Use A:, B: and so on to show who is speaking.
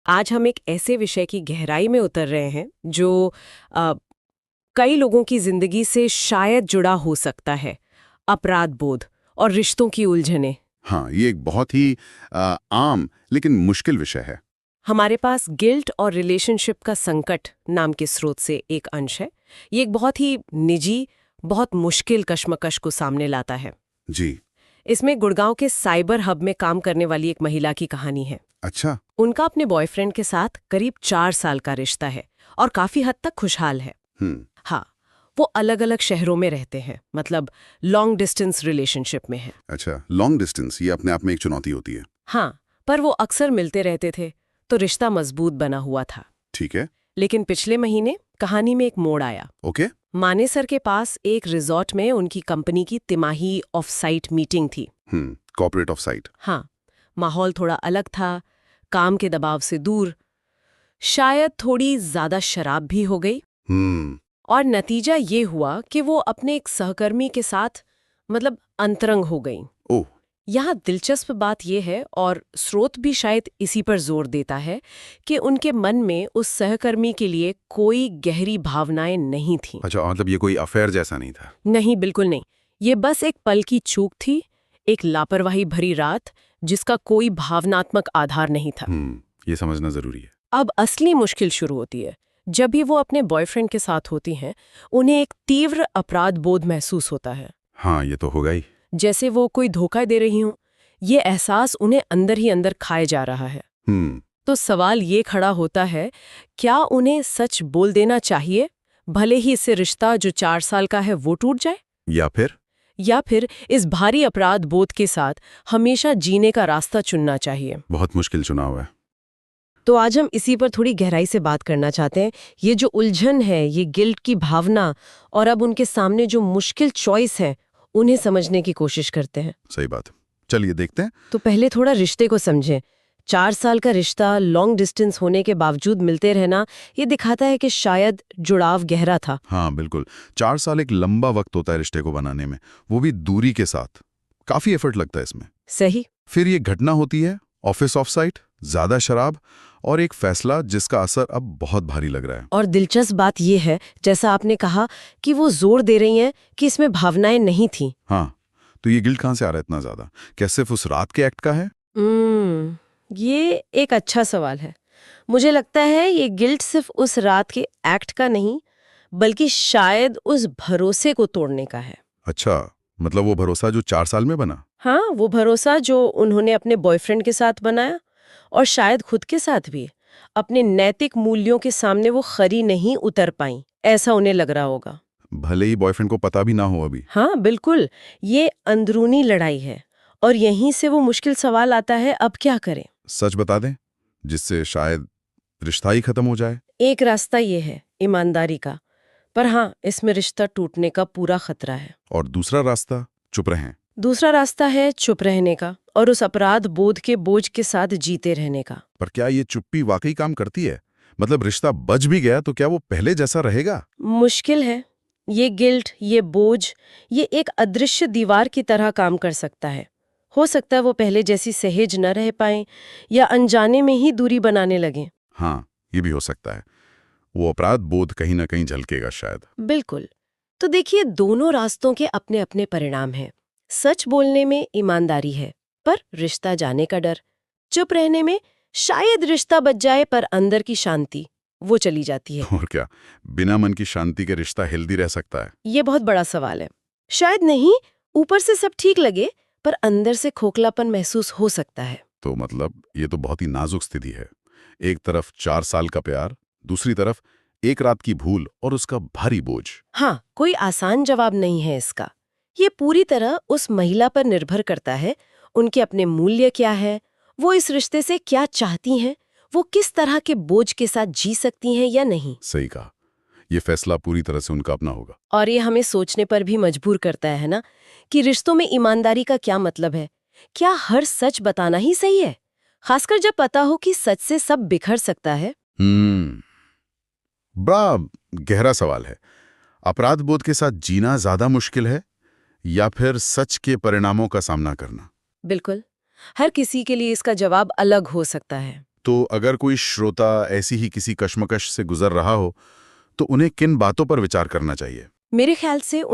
A: आज हम एक ऐसे विषय की गहराई में उतर रहे हैं जो कई लोगों की जिंदगी से शायद जुड़ा हो सकता है। अपराध बोध और रिश्तों की उलझनें।
B: हाँ, ये एक बहुत ही आम लेकिन मुश्किल विषय है।
A: हमारे पास गिल्ट और रिलेशनशिप का संकट नाम के स्रोत से एक अंश है। ये एक बहुत ही निजी, बहुत मुश्किल कश्मकश को सामने लाता है।
B: जी।
A: इसमें गुड़गांव के साइबर हब में काम करने वाली एक महिला की कहानी है।
B: अच्छा।
A: उनका अपने बॉयफ्रेंड के साथ करीब 4 साल का रिश्ता है और काफी हद तक खुशहाल है। हाँ, वो अलग अलग शहरों में रहते हैं, मतलब लॉन्ग डिस्टेंस रिलेशनशिप में है।
B: अच्छा, लॉन्ग डिस्टेंस ये अपने आप में एक चुनौती होती है।
A: हाँ, पर वो अक्सर मिलते रहते थे, तो रिश्ता मजबूत बना हुआ था।
B: ठीक है।
A: लेकिन पिछले महीने कहानी में एक मोड़ आया।
B: ओके।
A: मानेसर के पास एक रिजॉर्ट में उनकी कंपनी की तिमाही ऑफ साइट मीटिंग थी।
B: Corporate of site.
A: हाँ, माहौल थोड़ा अलग था, काम के दबाव से दूर, शायद थोड़ी ज्यादा शराब भी हो गई। और नतीजा ये हुआ कि वो अपने एक सहकर्मी के साथ अंतरंग हो गई।
B: ओह।
A: यहाँ दिलचस्प बात यह है, और स्रोत भी शायद इसी पर जोर देता है, कि उनके मन में उस सहकर्मी के लिए कोई गहरी भावनाएं नहीं थीं।
B: अच्छा, मतलब ये कोई अफेयर जैसा नहीं था?
A: नहीं, बिल्कुल नहीं। ये बस एक पल की चूक थी, एक लापरवाही भरी रात जिसका कोई भावनात्मक आधार नहीं था।
B: ये समझना जरूरी है।
A: अब असली मुश्किल शुरू होती है। जब भी वो अपने बॉयफ्रेंड के साथ होती हैं, उन्हें एक तीव्र अपराध बोध महसूस होता है।
B: हाँ, ये तो होगा ही।
A: जैसे वो कोई धोखा दे रही हूं। ये एहसास उन्हें अंदर ही अंदर खाए जा रहा है। तो सवाल ये खड़ा होता है, क्या उन्हें सच बोल देना चाहिए, भले ही इससे रिश्ता जो 4 साल का है वो टूट जाए? या फिर इस भारी अपराध बोध के साथ हमेशा जीने का रास्ता चुनना चाहिए?
B: बहुत मुश्किल चुनाव है।
A: तो आज हम इसी पर थोड़ी गहराई से बात करना चाहते हैं। ये जो उलझन है, ये गिल्ट की भावना, और अब उनके सामने जो मुश्किल चॉइस है, उन्हें समझने की कोशिश करते हैं।
B: सही बात। चलिए देखते हैं।
A: तो पहले थोड़ा रिश्ते को समझें। 4 साल का रिश्ता लॉन्ग डिस्टेंस होने के बावजूद मिलते रहना, ये दिखाता है कि शायद जुड़ाव गहरा था।
B: हाँ बिल्कुल। 4 साल एक लंबा वक्त होता है रिश्ते को बनाने में, वो भी दूरी के साथ। काफी एफर्ट लगता है इसमें।
A: सही।
B: फिर ये घटना होती है, ऑफिस ऑफ साइट, ज्यादा शराब और एक फैसला जिसका असर अब बहुत भारी लग रहा है।
A: और दिलचस्प बात यह है, जैसा आपने कहा, कि वो जोर दे रही हैं कि इसमें भावनाएं नहीं थी।
B: हाँ, तो ये गिल्ट कहाँ से आ रहा है इतना ज्यादा? क्या सिर्फ उस रात के एक्ट का है?
A: ये एक अच्छा सवाल है। मुझे लगता है ये गिल्ट सिर्फ उस रात के एक्ट का नहीं, बल्कि शायद उस भरोसे को तोड़ने का है।
B: अच्छा, मतलब वो भरोसा जो 4 साल में बना?
A: हाँ, वो भरोसा जो उन्होंने अपने बॉयफ्रेंड के साथ बनाया, और शायद खुद के साथ भी। अपने नैतिक मूल्यों के सामने वो खरी नहीं उतर पाई, ऐसा उन्हें लग रहा होगा।
B: भले ही बॉयफ्रेंड को पता भी ना हो अभी।
A: हाँ बिल्कुल, ये अंदरूनी लड़ाई है, और यहीं से वो मुश्किल सवाल आता है, अब क्या करें?
B: सच बता दें, जिससे शायद रिश्ता ही खत्म हो जाए।
A: एक रास्ता ये है, ईमानदारी का, पर हाँ, इसमें रिश्ता टूटने का पूरा खतरा है।
B: और दूसरा रास्ता, चुप रहें।
A: दूसरा रास्ता है चुप रहने का, और उस अपराध बोध के बोझ के साथ जीते रहने का।
B: पर क्या ये चुप्पी वाकई काम करती है? मतलब रिश्ता बच भी गया तो क्या वो पहले जैसा रहेगा?
A: मुश्किल है। ये गिल्ट, ये बोझ, ये एक अदृश्य दीवार की तरह काम कर सकता है। हो सकता है वो पहले जैसी सहज न रह पाएं, या अनजाने में ही दूरी बनाने लगें।
B: हाँ, ये भी हो सकता है। वो अपराध बोध कहीं ना कहीं झलकेगा शायद।
A: बिल्कुल। तो देखिए, दोनों रास्तों के अपने अपने परिणाम हैं। सच बोलने में ईमानदारी है, पर रिश्ता जाने का डर। चुप रहने में शायद रिश्ता बच जाए, पर अंदर की शांति वो चली जाती है।
B: और क्या बिना मन की शांति के रिश्ता हेल्दी रह सकता है?
A: ये बहुत बड़ा सवाल है। शायद नहीं, ऊपर से सब ठीक लगे, पर अंदर से खोखलापन महसूस हो सकता है।
B: तो मतलब ये तो बहुत ही नाजुक स्थिति है। एक तरफ 4 साल का प्यार, दूसरी तरफ एक रात की भूल और उसका भारी बोझ।
A: हाँ, कोई आसान जवाब नहीं है इसका। ये पूरी तरह उस महिला पर निर्भर करता है। उनके अपने मूल्य क्या है, वो इस रिश्ते से क्या चाहती हैं, वो किस तरह के बोझ के साथ जी सकती हैं या नहीं।
B: सही कहा। ये फैसला पूरी तरह से उनका अपना होगा।
A: और ये हमें सोचने पर भी मजबूर करता है ना, कि रिश्तों में ईमानदारी का क्या मतलब है। क्या हर सच बताना ही सही है, खासकर जब पता हो कि सच से सब बिखर सकता है?
B: बड़ा गहरा सवाल है। अपराध बोध के साथ जीना ज्यादा मुश्किल है या फिर सच के परिणामों का सामना करना?
A: बिल्कुल, हर किसी के लिए इसका जवाब अलग हो सकता है।
B: तो अगर कोई श्रोता ऐसी ही किसी कश्मकश से गुजर रहा हो तो उन्हें किन बातों पर विचार करना चाहिए?
A: मेरे ख्याल से